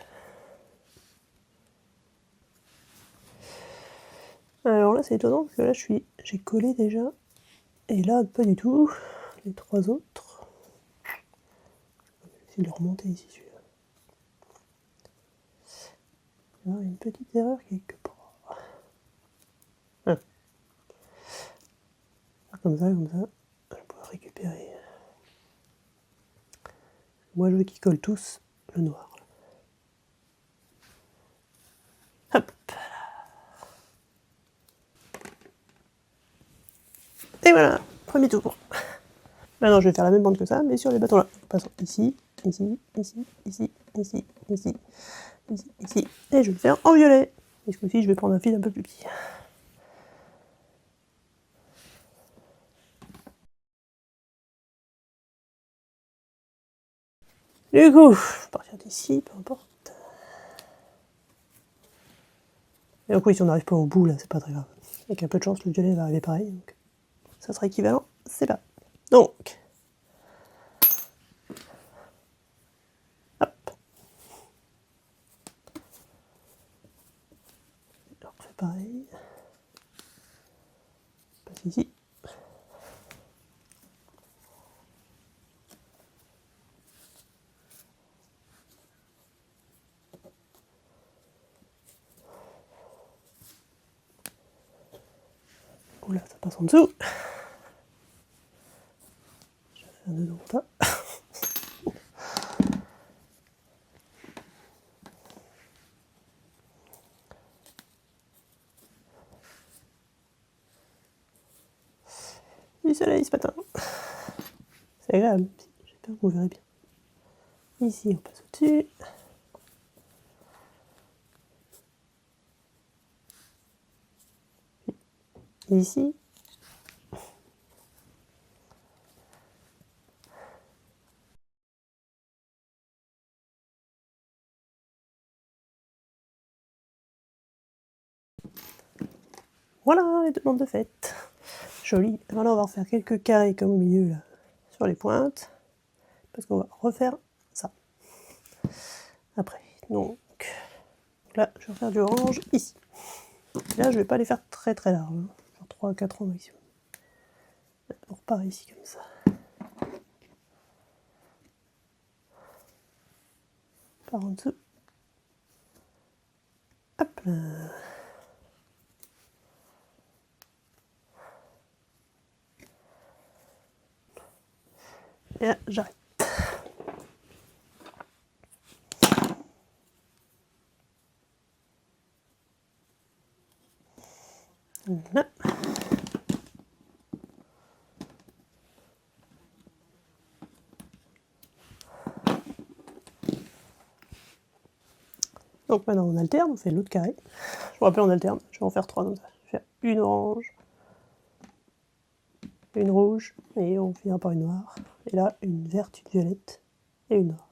Alors là c'est étonnant parce que là j'ai collé déjà, et là pas du tout. Les trois autres, je vais essayer de le remonter ici celui-là. Il y a une petite erreur quelque part. Ah. Comme ça, je pourrais récupérer. Moi je veux qu'ils collent tous le noir. Hop. Et voilà, premier tour. Maintenant je vais faire la même bande que ça, mais sur les bâtons là. Passons ici, ici, ici, ici, ici, ici, ici, ici. Et je vais le faire en violet. Et ce coup-ci, je vais prendre un fil un peu plus petit. Du coup, je vais partir d'ici, peu importe. Et donc oui, si on n'arrive pas au bout là, c'est pas très grave. Avec un peu de chance, le violet va arriver pareil, donc ça sera équivalent, c'est pas. Donc, hop. Alors, on fait pareil. On passe ici. Oula, ça passe en dessous. Je vais faire un nœud dans ça. Du soleil ce matin. C'est agréable. J'espère que vous verrez bien. Ici, on passe au-dessus. Ici. Voilà les deux bandes de fête. Joli. Voilà, on va refaire quelques carrés comme au milieu là, sur les pointes. Parce qu'on va refaire ça. Après, donc, Donc là, je vais faire du orange ici. Et là, je vais pas les faire très très larges, hein. Genre 3 à 4 rangs maximum. On repart ici comme ça. Par en dessous. Hop là. Et là, j'arrête. Voilà. Donc maintenant on alterne, on fait l'autre carré. Je vous rappelle, on alterne, je vais en faire 3 comme ça. Je vais faire une orange, une rouge, et on finira par une noire. Et là, une verte, une violette, et une noire.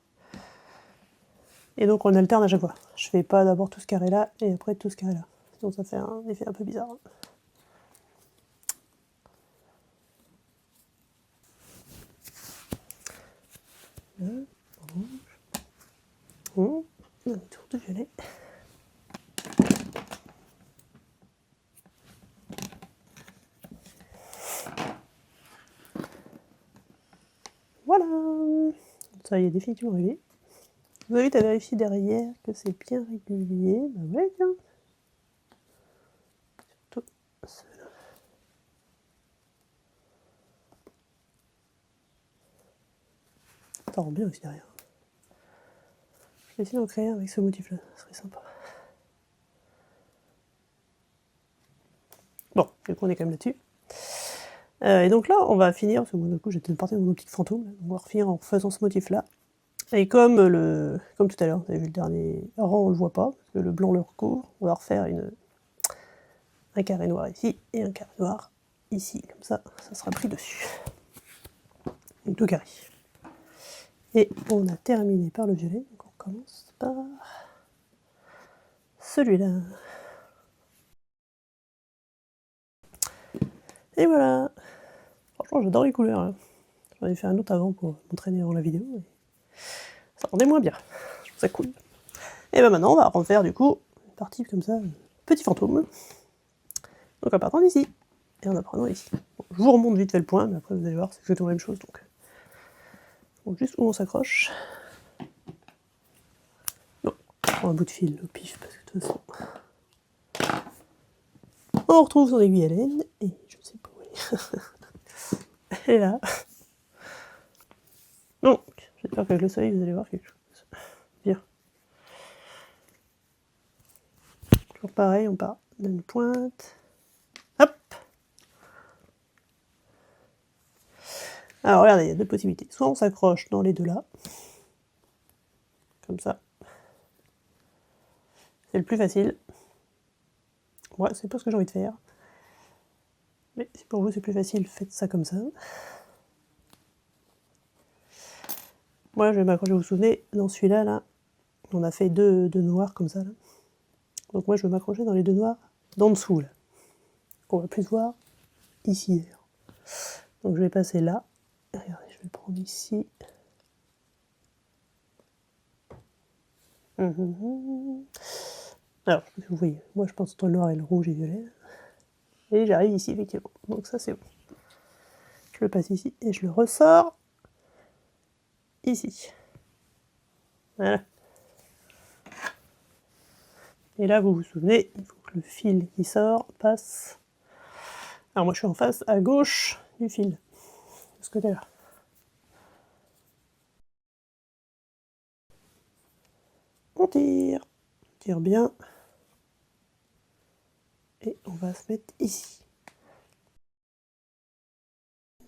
Et donc on alterne à chaque fois. Je fais pas d'abord tout ce carré là, et après tout ce carré là. Sinon ça fait un effet un peu bizarre. Là, rouge. Un tour de violet. Voilà. Ça y est, définitivement réglé. Vous invite à vérifier derrière que c'est bien régulier. Bah ouais, tiens. Surtout ceux-là. Ça rend bien aussi derrière. Je vais essayer d'en créer un avec ce motif-là, ça serait sympa. Bon, du coup on est quand même là-dessus. Et donc là, on va finir, parce que moi du coup j'étais parti dans mon optique fantôme, là. On va refinir en faisant ce motif-là. Et comme tout à l'heure, vous avez vu le dernier rang, on le voit pas, parce que le blanc le recouvre, on va refaire un carré noir ici, et un carré noir ici, comme ça sera pris dessus. Donc 2 carrés. Et on a terminé par le violet, donc on commence par celui-là. Et voilà. Franchement, j'adore les couleurs, hein. J'en ai fait un autre avant pour m'entraîner avant la vidéo, et ça rendait moins bien. Je trouve ça cool. Et ben maintenant, on va refaire du coup une partie comme ça, petit fantôme. Donc en partant d'ici, et en apprenant ici. Bon, je vous remonte vite fait le point, mais après vous allez voir, c'est exactement la même chose. Donc juste où on s'accroche. Non, je prends un bout de fil au pif, parce que de toute façon... On retrouve son aiguille à laine, et je sais pas où elle est. Et là... Donc, j'espère qu'avec le soleil, vous allez voir quelque chose. Bien. Toujours pareil, on part d'une pointe. Hop! Alors regardez, il y a 2 possibilités. Soit on s'accroche dans les deux là, comme ça. C'est le plus facile. Ouais, c'est pas ce que j'ai envie de faire. Mais si pour vous c'est plus facile, faites ça comme ça. Moi je vais m'accrocher, vous vous souvenez, dans celui-là, là, on a fait deux noirs comme ça. Là. Donc moi je vais m'accrocher dans les 2 noirs d'en dessous, là. Qu'on va plus voir ici d'ailleurs. Donc je vais passer là. Regardez, je vais le prendre ici. Alors, je sais pas si vous voyez, moi je pense entre le noir et le rouge et violet. Et j'arrive ici, effectivement. Donc ça c'est bon. Je le passe ici et je le ressors ici. Voilà. Et là, vous vous souvenez, il faut que le fil qui sort passe... Alors moi je suis en face, à gauche du fil, de ce côté-là. On tire bien. Et on va se mettre ici.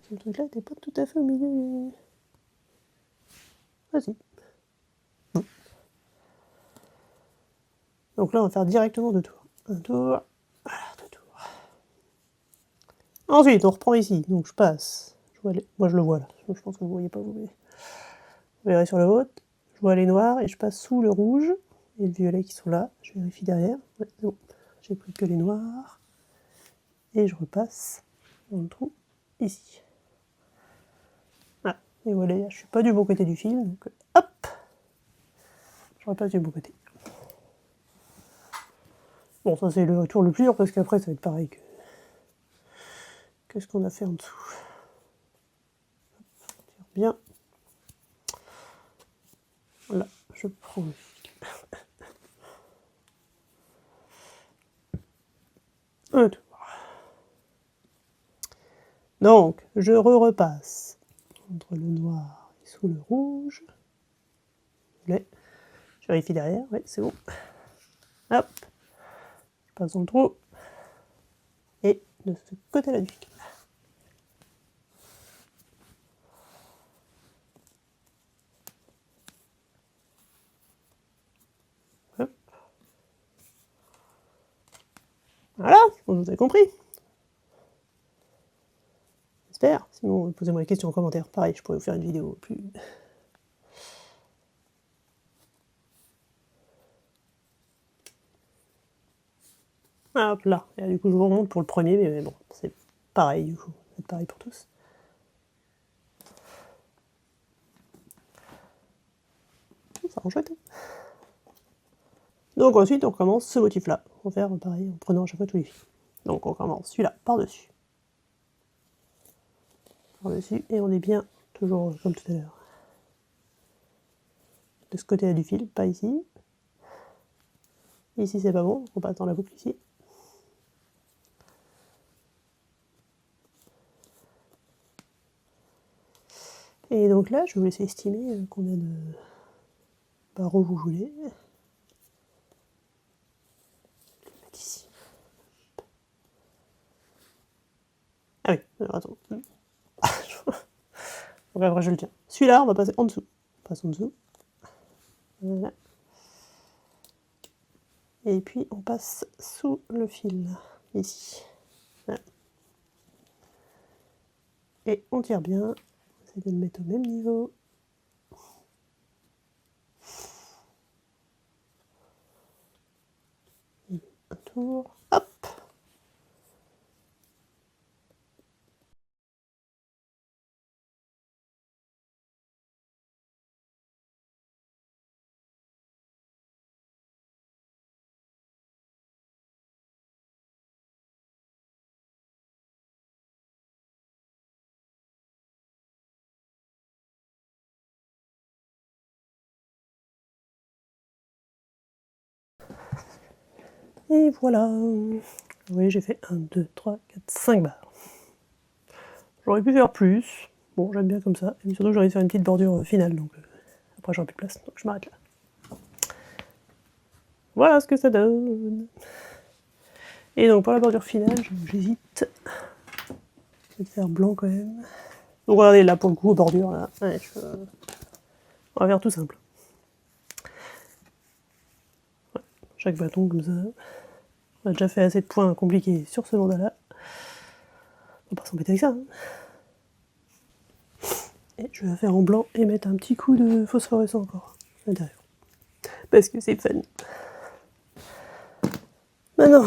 Ce truc-là n'était pas tout à fait au milieu. Vas-y. Donc là, on va faire directement 2 tours. Un tour, voilà, 2 tours. Ensuite, on reprend ici. Donc je passe. Moi, je le vois là. Je pense que vous ne voyez pas, vous verrez sur le vôtre. Je vois les noirs et je passe sous le rouge et le violet qui sont là. Je vérifie derrière. Ouais, c'est bon. J'ai pris que les noirs. Et je repasse dans le trou ici. Voilà. Et voilà, je suis pas du bon côté du fil. Donc hop, je repasse du bon côté. Bon, ça c'est le tour le plus dur parce qu'après ça va être pareil que ce qu'on a fait en dessous. Bien. Là, je prends le fil. Un tour. Donc, je repasse entre le noir et sous le rouge. Je vérifie derrière, oui, c'est bon. Hop, je passe dans le trou. Et de ce côté-là du fil. Hop. Voilà, vous avez compris. J'espère. Sinon, posez-moi des questions en commentaire. Pareil, je pourrais vous faire une vidéo plus... Hop là. Et du coup, je vous remonte pour le premier, mais bon, c'est pareil du coup. C'est pareil pour tous. Ça rend chouette. Donc ensuite, on commence ce motif-là. On va faire pareil en prenant à chaque fois tous les fils. Donc on commence celui-là par-dessus. Par-dessus, et on est bien, toujours comme tout à l'heure. De ce côté-là du fil, pas ici. Ici, c'est pas bon, on passe dans la boucle ici. Et donc là, je vais vous laisser estimer combien de barreaux vous voulez. Je vais le mettre ici. Ah oui, alors attends. Donc après, je le tiens. Celui-là, on va passer en dessous. On passe en dessous. Voilà. Et puis, on passe sous le fil, ici. Voilà. Et on tire bien. On essaie de le mettre au même niveau. Un tour. Hop! Et voilà. Oui, j'ai fait 1, 2, 3, 4, 5 barres. J'aurais pu faire plus. Bon, j'aime bien comme ça. Et surtout, j'aurais dû faire une petite bordure finale. Donc après, j'aurai plus de place. Donc je m'arrête là. Voilà ce que ça donne. Et donc pour la bordure finale, j'hésite. Je vais faire blanc quand même. Donc regardez là pour le coup, bordure là. Ouais, on va faire tout simple. Ouais, chaque bâton comme ça. On a déjà fait assez de points compliqués sur ce mandala. On va pas s'embêter avec ça. Hein. Et je vais faire en blanc et mettre un petit coup de phosphorescent encore à l'intérieur. Parce que c'est fun. Maintenant,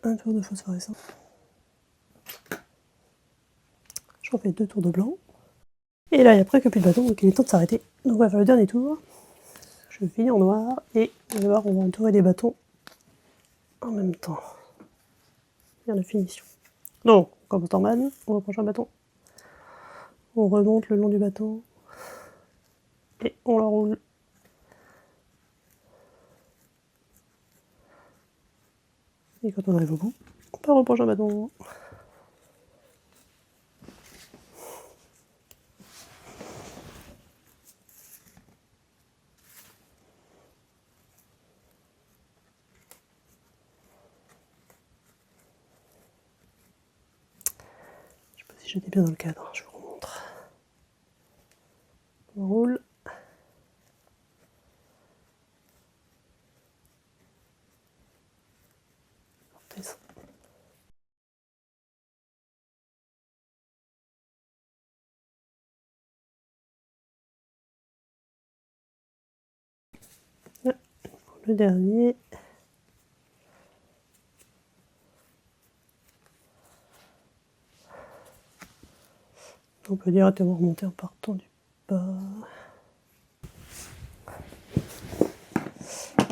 un tour de phosphorescent. Je refais 2 tours de blanc. Et là, il n'y a presque plus de bâton, donc il est temps de s'arrêter. Donc on va faire le dernier tour. Je finis en noir et vous allez voir, on va entourer les bâtons en même temps. Bien la finition. Donc, on commence normal, on reprend un bâton. On remonte le long du bâton. Et on l'enroule. Et quand on arrive au bout, on reprend un bâton. Je sais pas si j'étais bien dans le cadre, je vous remontre. On roule. Descend. Là, le dernier. On peut directement remonter en partant du bas.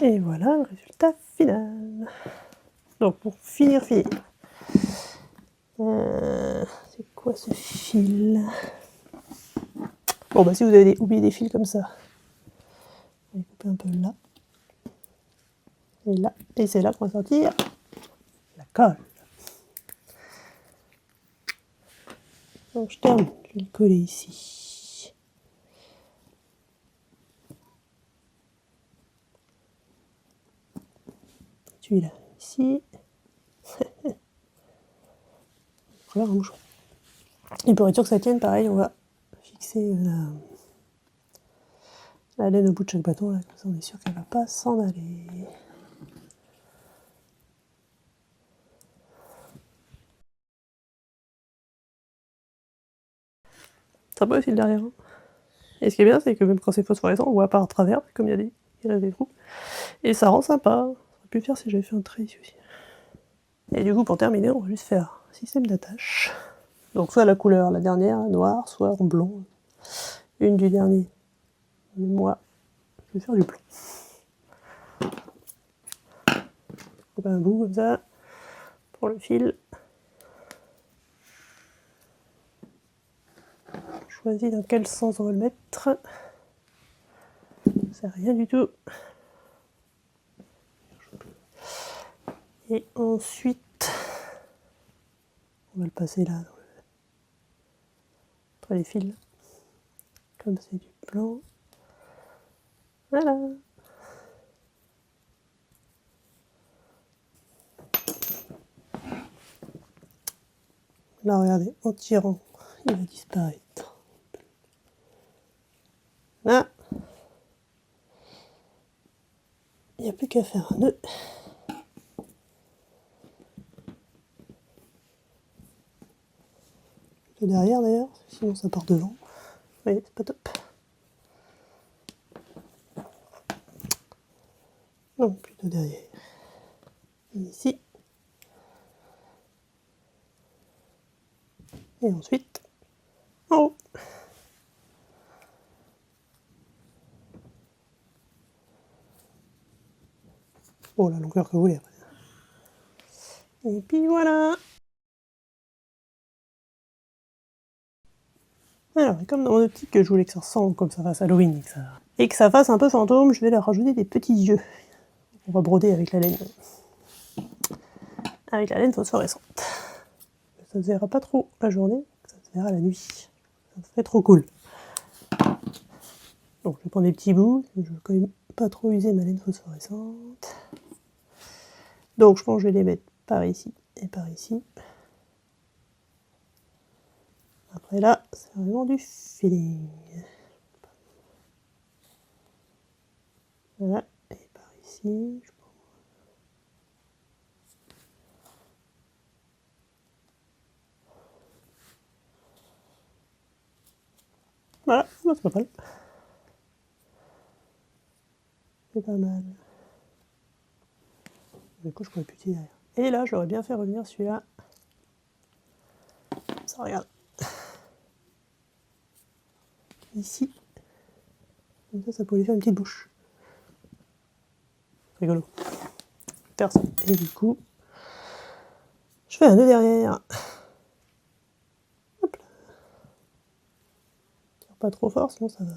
Et voilà le résultat final. Donc pour finir, c'est quoi ce fil? Bon bah si vous avez oublié des fils comme ça, on va couper un peu là, et là, et c'est là qu'on va sortir la colle. Donc je termine, je vais le coller ici. Celui-là ici. Voilà un mouchoir. Et pour être sûr que ça tienne, pareil, on va fixer la laine au bout de chaque bâton, là, comme ça on est sûr qu'elle ne va pas s'en aller. C'est un peu le fil derrière. Hein. Et ce qui est bien, c'est que même quand c'est phosphorescent, on voit pas à travers, comme il y a des trous. Et ça rend sympa. Ça aurait pu le faire si j'avais fait un trait ici aussi. Et du coup, pour terminer, on va juste faire un système d'attache. Donc soit la couleur, la dernière, noire, soit en blond. Une du dernier. Et moi, je vais faire du blond. Coupe un bout comme ça, pour le fil. Je choisis dans quel sens on va le mettre. C'est rien du tout. Et ensuite, on va le passer là, entre les fils. Comme c'est du blanc. Voilà. Là, regardez, en tirant, il va disparaître. Là, il n'y a plus qu'à faire un nœud. Le derrière d'ailleurs, sinon ça part devant. Vous voyez, c'est pas top. Non, plutôt derrière. Et ici. Et ensuite, en haut. Bon, la longueur que vous voulez après. Et puis voilà. Alors, comme dans mon optique que je voulais que ça ressemble comme ça fasse Halloween et que ça fasse un peu fantôme, je vais leur rajouter des petits yeux. On va broder avec la laine. Avec la laine phosphorescente. Ça se verra pas trop la journée, ça se verra la nuit. Ça serait trop cool. Donc je vais prendre des petits bouts, je veux quand même pas trop user ma laine phosphorescente. Donc je pense que je vais les mettre par ici et par ici. Après là, c'est vraiment du feeling. Voilà, et par ici, je prends... Voilà, c'est pas mal. C'est pas mal. Du coup, je pourrais plus tirer derrière. Et là, j'aurais bien fait revenir celui-là. Ça regarde. Ici. Comme ça pourrait lui faire une petite bouche. Rigolo. Faire ça. Et du coup, je fais un nœud derrière. Hop là. Tire pas trop fort, sinon ça va.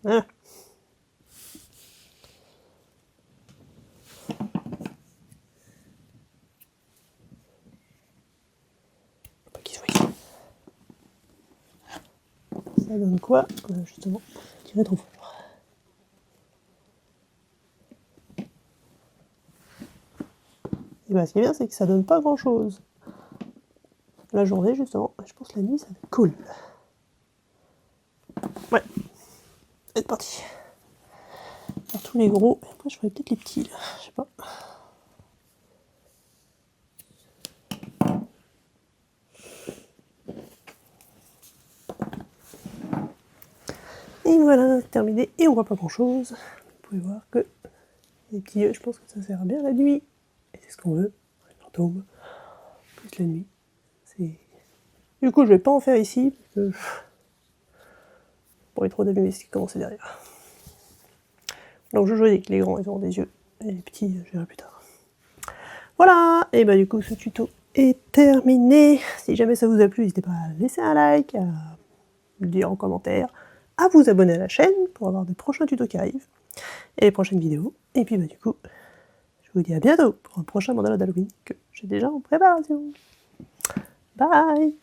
Voilà. Pas qu'il soit ici. Ça donne quoi? Justement, tirer trop fort. Et bah, ce qui est bien, c'est que ça donne pas grand chose. La journée, justement, je pense que la nuit, ça va être cool. Ouais, c'est parti. Faire tous les gros, et après je ferai peut-être les petits, là. Je sais pas. Et voilà, terminé. Et on voit pas grand chose. Vous pouvez voir que les petits yeux, je pense que ça sert bien la nuit. Et c'est ce qu'on veut. Un fantôme. Plus la nuit. Du coup, je vais pas en faire ici. Parce que... Pour être trop d'abîmer ce qui commence derrière. Donc je choisis que les grands ils auront des yeux, et les petits je verrai plus tard. Voilà, et bah du coup ce tuto est terminé. Si jamais ça vous a plu, n'hésitez pas à laisser un like, à me dire en commentaire, à vous abonner à la chaîne pour avoir des prochains tutos qui arrivent, et les prochaines vidéos. Et puis bah du coup, je vous dis à bientôt pour un prochain mandala d'Halloween que j'ai déjà en préparation. Bye!